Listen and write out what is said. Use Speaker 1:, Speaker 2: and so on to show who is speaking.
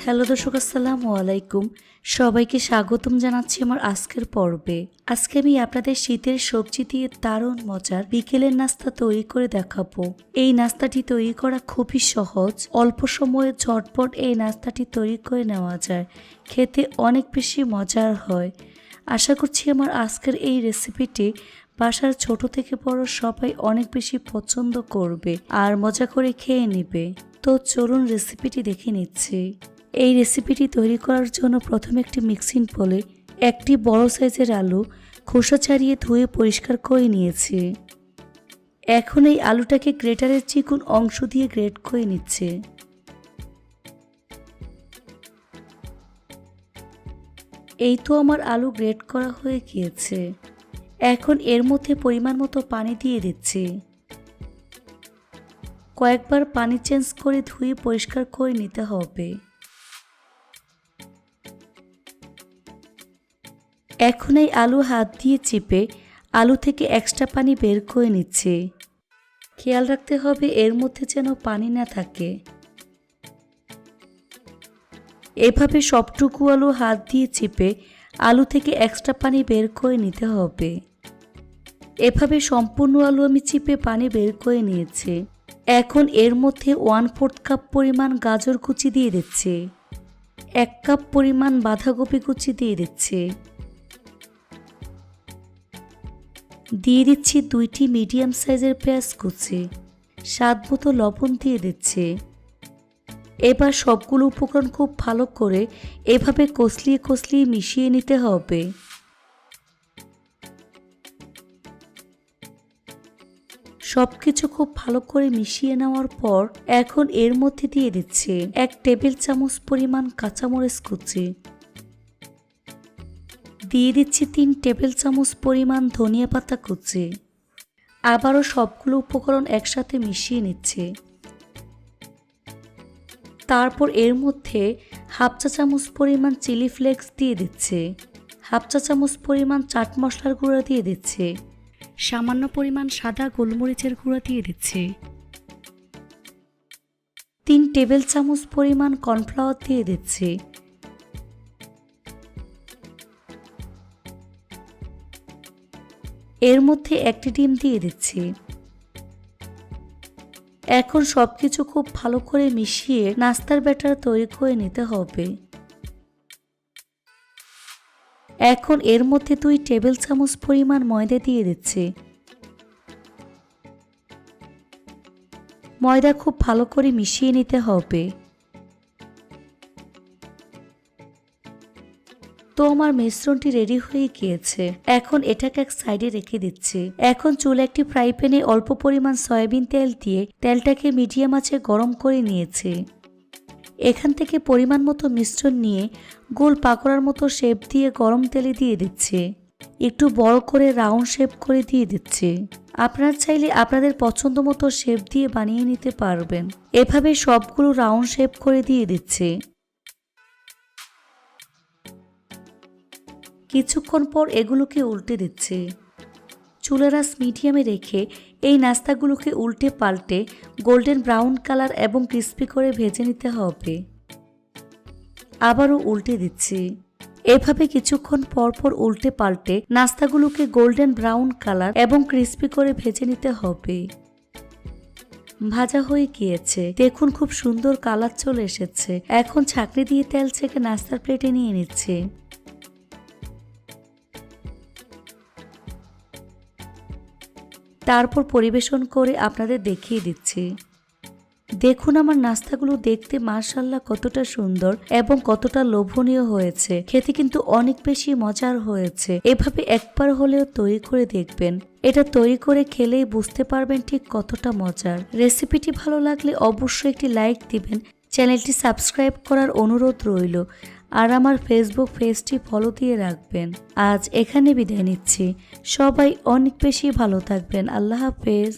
Speaker 1: Hello দর্শক, আসসালামু আলাইকুম। সবাইকে স্বাগতম জানাচ্ছি আমার আজকের পর্বে। আজকে আমি আপনাদের শীতের সবজি দিয়ে দারুণ মজার বিকেলের নাস্তা তৈরি করে দেখাবো। এই নাস্তাটি তৈরি করা খুবই সহজ, অল্প সময়ে ঝটপট এই নাস্তাটি তৈরি করে নেওয়া যায়, খেতে অনেক বেশি মজার হয়। আশা করছি আমার আজকের এই রেসিপিটি বাসার ছোট থেকে বড় সবাই অনেক বেশি পছন্দ করবে আর মজা করে খেয়ে নেবে। তো চলুন রেসিপিটি দেখে নিচ্ছি। এই রেসিপিটি তৈরি করার জন্য প্রথমে একটি মিক্সিং বলে একটি বড় সাইজের আলু খোসা ছাড়িয়ে ধুয়ে পরিষ্কার করে নিয়েছি। এখন এই আলুটাকে গ্রেটারের চিকন অংশ দিয়ে গ্রেট করে নিচ্ছে। এই তো আমার আলু গ্রেট করা হয়ে গিয়েছে। এখন এর মধ্যে পরিমাণ মতো পানি দিয়ে দিচ্ছি। কয়েকবার পানি চেঞ্জ করে ধুয়ে পরিষ্কার করে নিতে হবে। এখন এই আলু হাত দিয়ে চিপে আলু থেকে এক্সট্রা পানি বের করে নিচ্ছে। খেয়াল রাখতে হবে এর মধ্যে যেন পানি না থাকে। এভাবে সবটুকু আলু হাত দিয়ে চিপে আলু থেকে এক্সট্রা পানি বের করে নিতে হবে। এভাবে সম্পূর্ণ আলু আমি চিপে পানি বের করে নিয়েছি। এখন এর মধ্যে 1/4 কাপ পরিমাণ গাজর কুচি দিয়ে দিচ্ছে। 1 কাপ পরিমাণ বাঁধাকপি কুচি দিয়ে দিচ্ছে। দিয়ে দিচ্ছি 2টি মিডিয়াম সাইজের পেঁয়াজ কুচি। স্বাদ মতো লবণ দিয়ে দিচ্ছে। এবার সবগুলো উপকরণ খুব ভালো করে এভাবে কষলিয়ে মিশিয়ে নিতে হবে। সবকিছু খুব ভালো করে মিশিয়ে নেওয়ার পর এখন এর মধ্যে দিয়ে দিচ্ছে 1 টেবিল চামচ পরিমাণ কাঁচামরিচ কুচি। দিয়ে দিচ্ছি 3 টেবিল চামচ পরিমাণ ধনিয়া পাতা কুচি। আবারও সবগুলো উপকরণ একসাথে মিশিয়ে নিচ্ছে। তারপর এর মধ্যে 1/2 চা চামচ পরিমাণ চিলি ফ্লেক্স দিয়ে দিচ্ছে। 1/2 চা চামচ পরিমাণ চাট মশলার গুঁড়া দিয়ে দিচ্ছে। সামান্য পরিমাণ সাদা গোলমরিচের গুঁড়া দিয়ে দিচ্ছে। 3 টেবিল চামচ পরিমাণ কর্নফ্লাওয়ার দিয়ে দিচ্ছে। এর মধ্যে একটি ডিম দিয়ে দিচ্ছি। এখন সবকিছু খুব ভালো করে মিশিয়ে নাস্তার ব্যাটার তৈরি করে নিতে হবে। এখন এর মধ্যে 2 টেবিল চামচ পরিমাণ ময়দা দিয়ে দিচ্ছি। ময়দা খুব ভালো করে মিশিয়ে নিতে হবে। তো আমার মিশ্রণটি রেডি হয়ে গিয়েছে। এখন এটাকে এক সাইডে রেখে দিচ্ছি। এখন চুলে একটি ফ্রাই প্যানে অল্প পরিমাণ সয়াবিন তেল দিয়ে তেলটাকে মিডিয়াম আঁচে গরম করে নিয়েছি। এখান থেকে পরিমাণ মতো মিশ্রণ নিয়ে গোল পাকোড়ার মতো শেপ দিয়ে গরম তেলে দিয়ে দিচ্ছে। একটু বড় করে রাউন্ড শেপ করে দিয়ে দিচ্ছে। আপনারা চাইলে আপনাদের পছন্দ মতো শেপ দিয়ে বানিয়ে নিতে পারবেন। এভাবে সবগুলো রাউন্ড শেপ করে দিয়ে দিচ্ছে। কিছুক্ষণ পর এগুলোকে উল্টে দিচ্ছে। চুলার আঁচ মিডিয়ামে রেখে এই নাস্তাগুলোকে উল্টে পাল্টে গোল্ডেন ব্রাউন কালার এবং ক্রিস্পি করে ভেজে নিতে হবে। আবারও উল্টে দিচ্ছি। এভাবে কিছুক্ষণ পর পর উল্টে পাল্টে নাস্তাগুলোকে গোল্ডেন ব্রাউন কালার এবং ক্রিস্পি করে ভেজে নিতে হবে। ভাজা হয়ে গিয়েছে, দেখুন খুব সুন্দর কালার চলে এসেছে। এখন ছাঁকনি দিয়ে তেল ছেঁকে নাস্তার প্লেটে নিয়ে নিচ্ছে। তারপর পরিবেশন করে আপনাদের দেখিয়ে দিচ্ছি। দেখুন আমার নাস্তাগুলো দেখতে মাশাআল্লাহ কতটা সুন্দর এবং কতটা লোভনীয় হয়েছে। খেতে কিন্তু অনেক বেশি মজার হয়েছে। এভাবে একবার হলেও তৈরি করে দেখবেন। এটা তৈরি করে খেলেই বুঝতে পারবেন ঠিক কতটা মজার। রেসিপিটি ভালো লাগলে অবশ্যই একটি লাইক দিবেন। চ্যানেলটি সাবস্ক্রাইব করার অনুরোধ রইল। আর আমার ফেসবুক পেজটি ফলো দিয়ে রাখবেন। আজ এখানে বিদায় নিচ্ছি। সবাই অনেক বেশি ভালো থাকবেন। আল্লাহ হাফেজ।